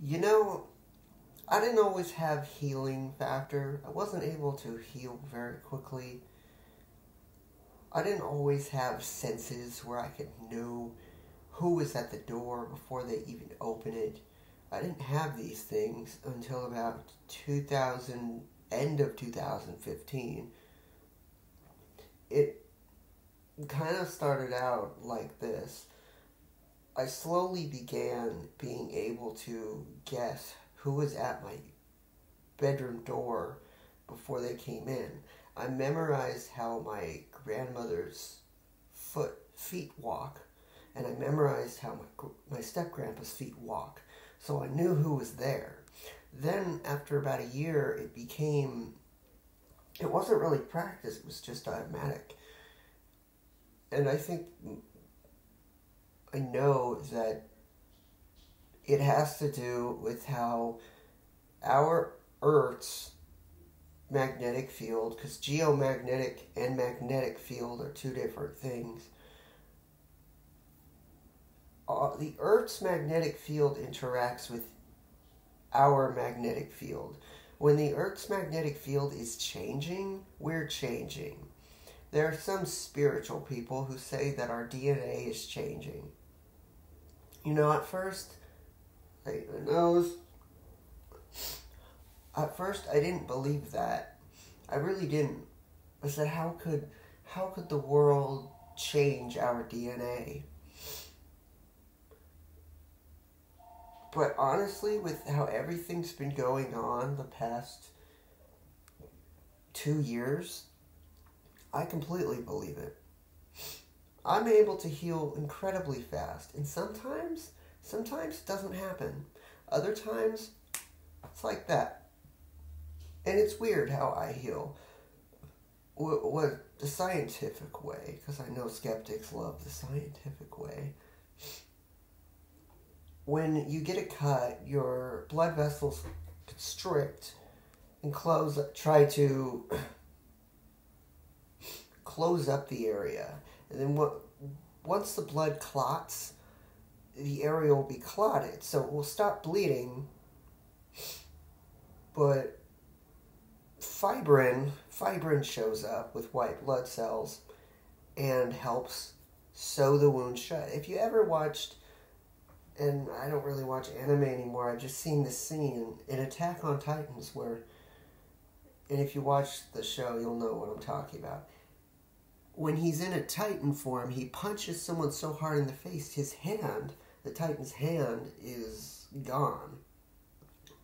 You know, I didn't always have healing factor. I wasn't able to heal very quickly. I didn't always have senses where I could know who was at the door before they even open it. I didn't have these things until about 2000, end of 2015. It kind of started out like this. I slowly began being able to guess who was at my bedroom door before they came in. I memorized how my grandmother's feet walk, and I memorized how my step-grandpa's feet walk, so I knew who was there. Then, after about a year, it wasn't really practice, it was just automatic. And I know that it has to do with how our Earth's magnetic field, because geomagnetic and magnetic field are two different things. The Earth's magnetic field interacts with our magnetic field. When the Earth's magnetic field is changing, we're changing. There are some spiritual people who say that our DNA is changing. You know, at first I didn't believe that. I really didn't. I said, how could the world change our DNA? But honestly, with how everything's been going on the past 2 years, I completely believe it. I'm able to heal incredibly fast, and sometimes it doesn't happen. Other times, it's like that. And it's weird how I heal. What the scientific way, because I know skeptics love the scientific way. When you get a cut, your blood vessels constrict and try to close up the area. And then once the blood clots, the area will be clotted. So it will stop bleeding. But fibrin shows up with white blood cells and helps sew the wound shut. If you ever watched, and I don't really watch anime anymore, I've just seen this scene in Attack on Titans and if you watch the show, you'll know what I'm talking about. When he's in a Titan form, he punches someone so hard in the face, the Titan's hand is gone.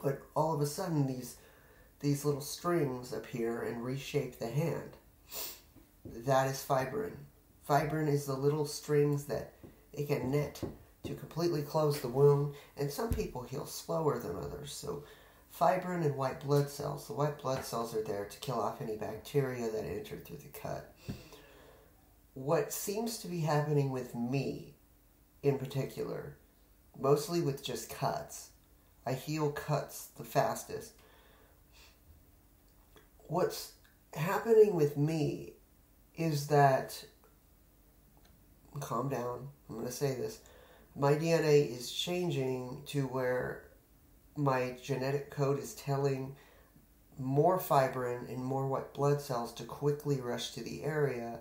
But all of a sudden, these little strings appear and reshape the hand. That is fibrin. Fibrin is the little strings that it can knit to completely close the wound, and some people heal slower than others. So fibrin and white blood cells. The white blood cells are there to kill off any bacteria that entered through the cut. What seems to be happening with me, in particular, mostly with just cuts. I heal cuts the fastest. What's happening with me is that, calm down, I'm going to say this, my DNA is changing to where my genetic code is telling more fibrin and more white blood cells to quickly rush to the area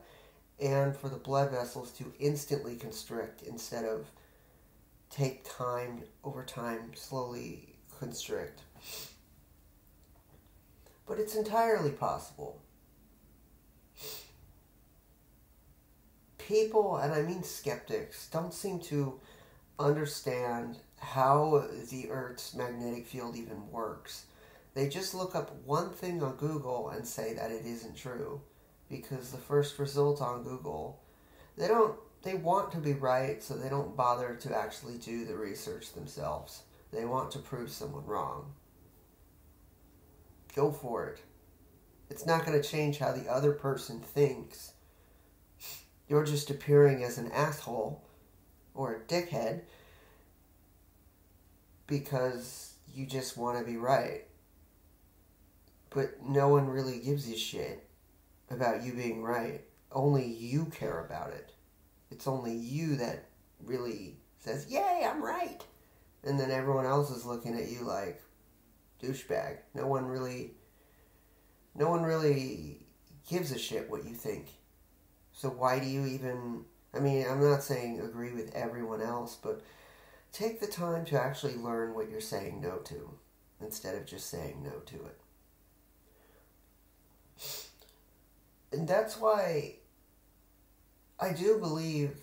and for the blood vessels to instantly constrict instead of take time, over time, slowly constrict. But it's entirely possible. People, and I mean skeptics, don't seem to understand how the Earth's magnetic field even works. They just look up one thing on Google and say that it isn't true. Because the first result on Google, they want to be right, so they don't bother to actually do the research themselves. They want to prove someone wrong. Go for it. It's not going to change how the other person thinks. You're just appearing as an asshole or a dickhead because you just want to be right. But no one really gives a shit about you being right. Only you care about it. It's only you that really says, yay, I'm right. And then everyone else is looking at you like douchebag. No one really gives a shit what you think. So why do you even... I mean, I'm not saying agree with everyone else, but take the time to actually learn what you're saying no to, instead of just saying no to it. And that's why I do believe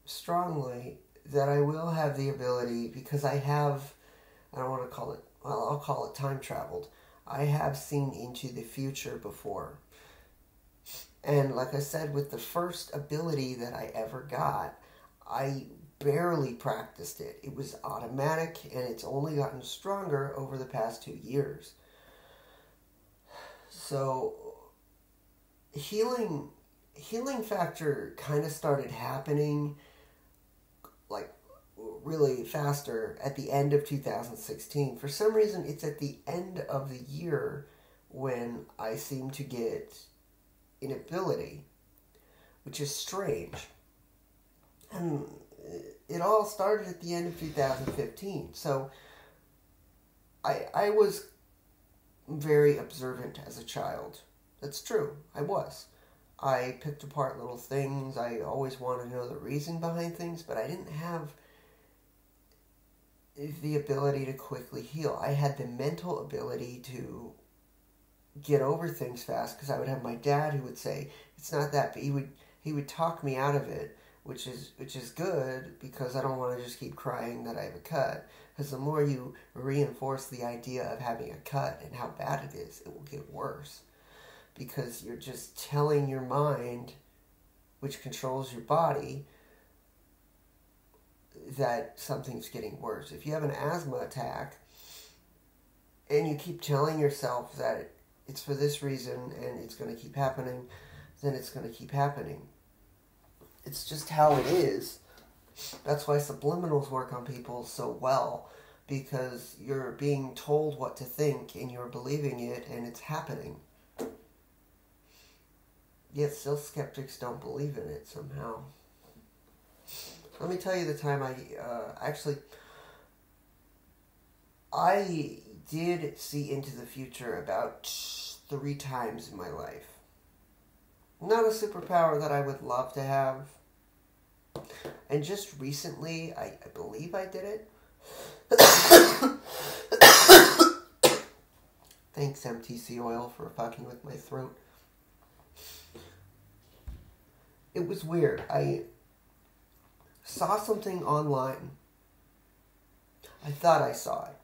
strongly that I will have the ability, because I don't want to call it, well, I'll call it time traveled. I have seen into the future before. And like I said, with the first ability that I ever got, I barely practiced it. It was automatic, and it's only gotten stronger over the past 2 years. So, healing factor kind of started happening like really faster at the end of 2016. For some reason, it's at the end of the year when I seem to get an ability, which is strange. And it all started at the end of 2015. So I was very observant as a child. That's true. I was. I picked apart little things. I always wanted to know the reason behind things, but I didn't have the ability to quickly heal. I had the mental ability to get over things fast, because I would have my dad who would say, it's not that, but he would talk me out of it, which is good, because I don't want to just keep crying that I have a cut. Because the more you reinforce the idea of having a cut and how bad it is, it will get worse. Because you're just telling your mind, which controls your body, that something's getting worse. If you have an asthma attack and you keep telling yourself that it's for this reason and it's going to keep happening, then it's going to keep happening. It's just how it is. That's why subliminals work on people so well, because you're being told what to think and you're believing it and it's happening. Yet still skeptics don't believe in it somehow. Let me tell you the time I did see into the future about 3 times in my life. Not a superpower that I would love to have. And just recently, I believe I did it. Thanks, MTC Oil, for fucking with my throat. It was weird. I saw something online. I thought I saw it.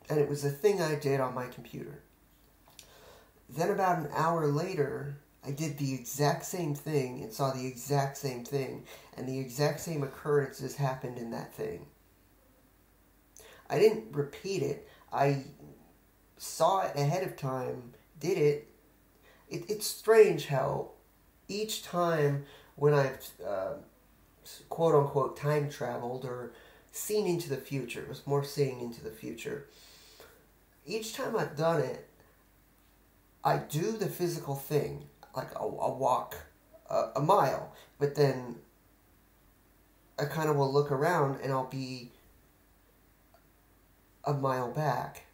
And it was a thing I did on my computer. Then about an hour later, I did the exact same thing and saw the exact same thing. And the exact same occurrences happened in that thing. I didn't repeat it. I saw it ahead of time, did it. It's strange how each time when I've quote-unquote time traveled or seen into the future, it was more seeing into the future, each time I've done it, I do the physical thing, like I'll walk a mile, but then I kind of will look around and I'll be a mile back.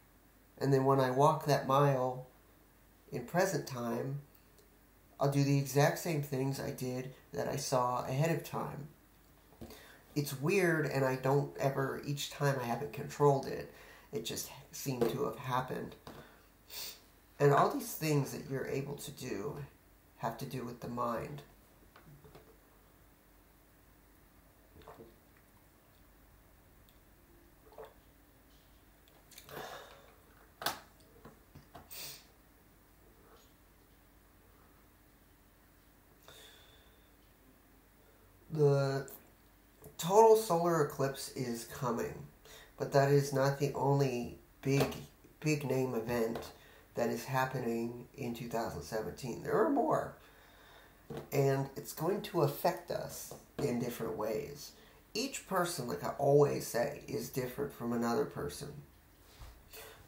And then when I walk that mile in present time, I'll do the exact same things I did that I saw ahead of time. It's weird, and I don't ever, each time I haven't controlled it, it just seemed to have happened. And all these things that you're able to do have to do with the mind. The total solar eclipse is coming, but that is not the only big name event that is happening in 2017. There are more, and it's going to affect us in different ways. Each person, like I always say, is different from another person.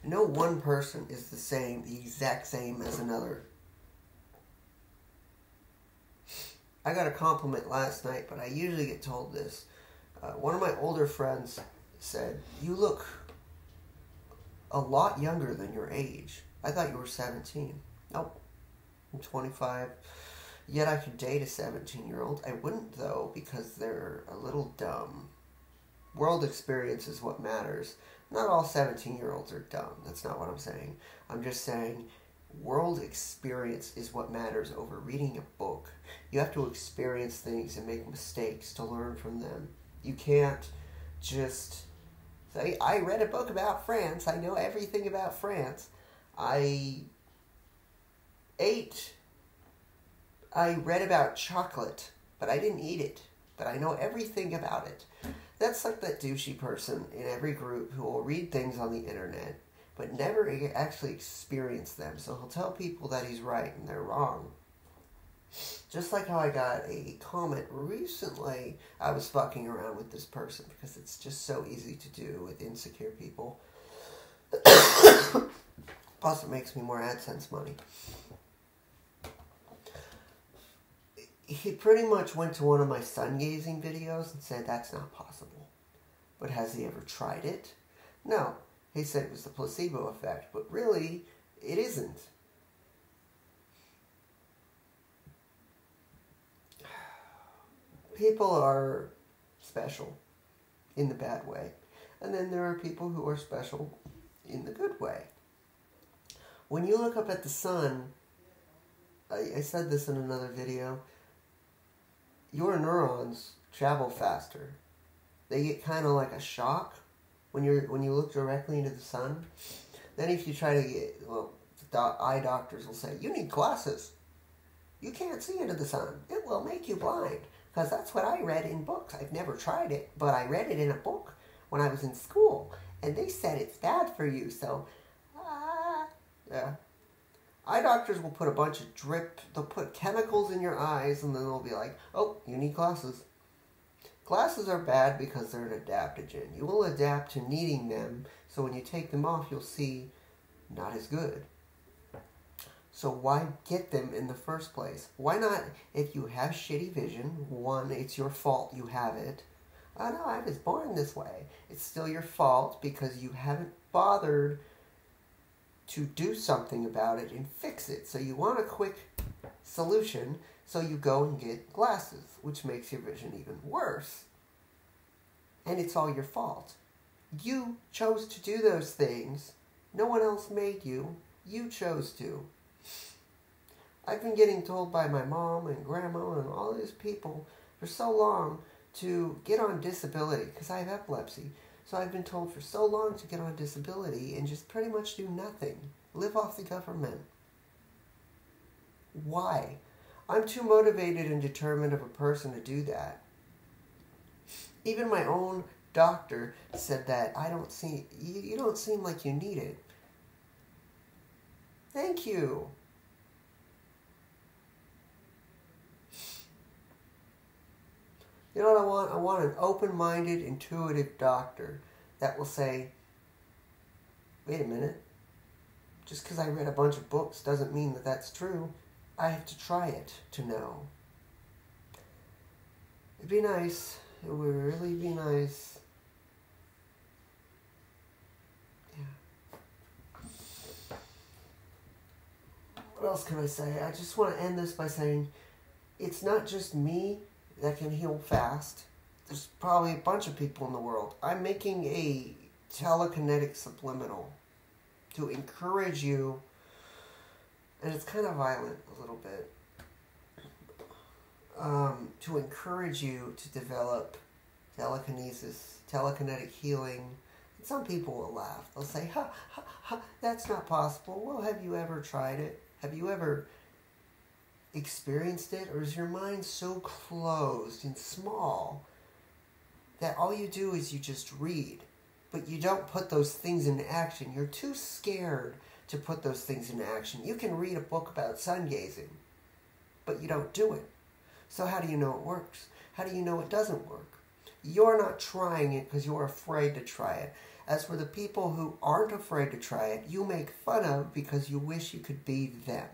No one person is the exact same as another. I got a compliment last night, but I usually get told this. One of my older friends said, "You look a lot younger than your age. I thought you were 17. Nope, I'm 25. Yet I could date a 17-year-old. I wouldn't, though, because they're a little dumb. World experience is what matters. Not all 17-year-olds are dumb. That's not what I'm saying. I'm just saying world experience is what matters over reading a book. You have to experience things and make mistakes to learn from them. You can't just say, I read a book about France. I know everything about France. I read about chocolate, but I didn't eat it. But I know everything about it. That's like that douchey person in every group who will read things on the internet, but never actually experience them. So he'll tell people that he's right and they're wrong. Just like how I got a comment recently. I was fucking around with this person because it's just so easy to do with insecure people. Plus it makes me more AdSense money. He pretty much went to one of my sun gazing videos and said that's not possible. But has he ever tried it? No. He said it was the placebo effect, but really, it isn't. People are special in the bad way. And then there are people who are special in the good way. When you look up at the sun, I said this in another video, your neurons travel faster. They get kind of like a shock when you look directly into the sun. Then if you try to get, eye doctors will say, you need glasses. You can't see into the sun. It will make you blind. Because that's what I read in books. I've never tried it, but I read it in a book when I was in school. And they said it's bad for you, so, yeah. Eye doctors will put a bunch of they'll put chemicals in your eyes, and then they'll be like, oh, you need glasses. Glasses are bad because they're an adaptogen. You will adapt to needing them, so when you take them off, you'll see not as good. So why get them in the first place? Why not, if you have shitty vision, one, it's your fault you have it. Oh no, I was born this way. It's still your fault because you haven't bothered to do something about it and fix it. So you want a quick solution, so you go and get glasses, which makes your vision even worse. And it's all your fault. You chose to do those things. No one else made you. You chose to. I've been getting told by my mom and grandma and all these people for so long to get on disability because I have epilepsy. So I've been told for so long to get on disability and just pretty much do nothing. Live off the government. Why? I'm too motivated and determined of a person to do that. Even my own doctor said that you don't seem like you need it. Thank you. You know what I want? I want an open-minded, intuitive doctor that will say, wait a minute, just because I read a bunch of books doesn't mean that that's true. I have to try it to know. It'd be nice. It would really be nice. Yeah. What else can I say? I just want to end this by saying, it's not just me that can heal fast. There's probably a bunch of people in the world. I'm making a telekinetic subliminal to encourage you, and it's kind of violent a little bit, to encourage you to develop telekinesis, telekinetic healing. And some people will laugh. They'll say, ha, ha, ha, that's not possible. Well, have you ever tried it? Have you ever experienced it? Or is your mind so closed and small that all you do is you just read, but you don't put those things into action? You're too scared to put those things into action. You can read a book about sun gazing, but you don't do it. So how do you know it works? How do you know it doesn't work? You're not trying it because you're afraid to try it. As for the people who aren't afraid to try it, you make fun of because you wish you could be them.